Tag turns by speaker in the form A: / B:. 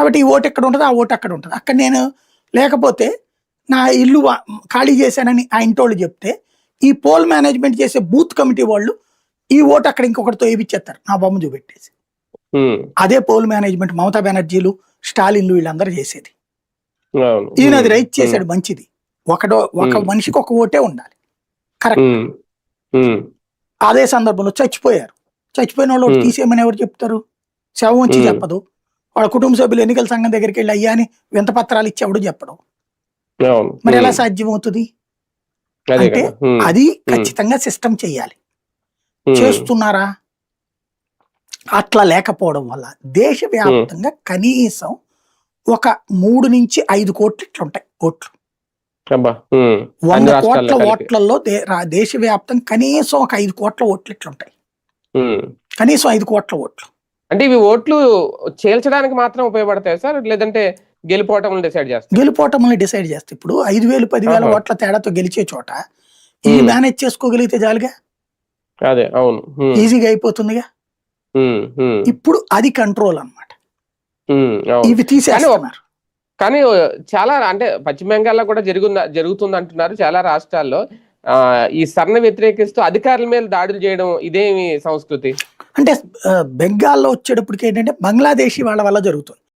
A: కాబట్టి ఈ ఓటు ఎక్కడ ఉంటుంది, ఆ ఓటు అక్కడ ఉంటుంది. అక్కడ నేను లేకపోతే నా ఇల్లు ఖాళీ చేశానని ఆ ఇంటోళ్ళు చెప్తే ఈ పోల్ మేనేజ్మెంట్ చేసే బూత్ కమిటీ వాళ్ళు ఈ ఓటు అక్కడ ఇంకొకటితో వేయించేస్తారు నా బొమ్మ చూపెట్టేసి. అదే పోల్ మేనేజ్మెంట్ మమతా బెనర్జీలు, స్టాలిన్లు వీళ్ళందరూ చేసేది. ఈయన అది రైట్ చేశాడు, మంచిది. ఒక మనిషికి ఒక ఓటే ఉండాలి, కరెక్ట్. అదే సందర్భంలో చచ్చిపోయిన వాళ్ళు తీసేయమని ఎవరు చెప్తారు? శవం వచ్చి చెప్పదు. వాళ్ళ కుటుంబ సభ్యులు ఎన్నికల సంఘం దగ్గరికి వెళ్ళి అయ్యా అని వింత పత్రాలు ఇచ్చి ఎవడు చెప్పడం. మరి ఎలా సాధ్యమవుతుంది అంటే అది ఖచ్చితంగా సిస్టమ్ చెయ్యాలి. చేస్తున్నారా? అట్లా లేకపోవడం వల్ల దేశవ్యాప్తంగా కనీసం ఒక 3 నుంచి 5 కోట్లు ఇట్లుంటాయి ఓట్లు. 100 కోట్ల ఓట్లలో దేశవ్యాప్తంగా కనీసం ఒక 5 కోట్ల ఓట్లు ఇట్లుంటాయి. కనీసం 5 కోట్ల ఓట్లు.
B: అంటే ఇవి ఓట్లు చేల్చడానికి మాత్రం ఉపయోగపడతాయి సార్, లేదంటే గెలిపోవటం డిసైడ్ చేస్తారు?
A: గెలిపోవటం డిసైడ్ చేస్తే ఇప్పుడు 5,000 10,000 ఓట్ల తేడాతో గెలిచే చోట ఈ మేనేజ్ చేసుకోగలిగితే చాలుగా,
B: అదే అవును,
A: ఈజీగా అయిపోతుందిగా. ఇప్పుడు అది కంట్రోల్ అన్నమాట. ఇవి తీసేస్తున్నారు.
B: కానీ చాలా అంటే పశ్చిమ బెంగాల్లో కూడా జరుగుతుంది అంటున్నారు చాలా రాష్ట్రాల్లో. ఈ సరణ వ్యతిరేకిస్తూ అధికారుల మీద దాడులు చేయడం ఇదేమి సంస్కృతి?
A: అంటే బెంగాల్లో వచ్చేటప్పటికి ఏంటంటే బంగ్లాదేశీ వాళ్ళ వల్ల జరుగుతుంది.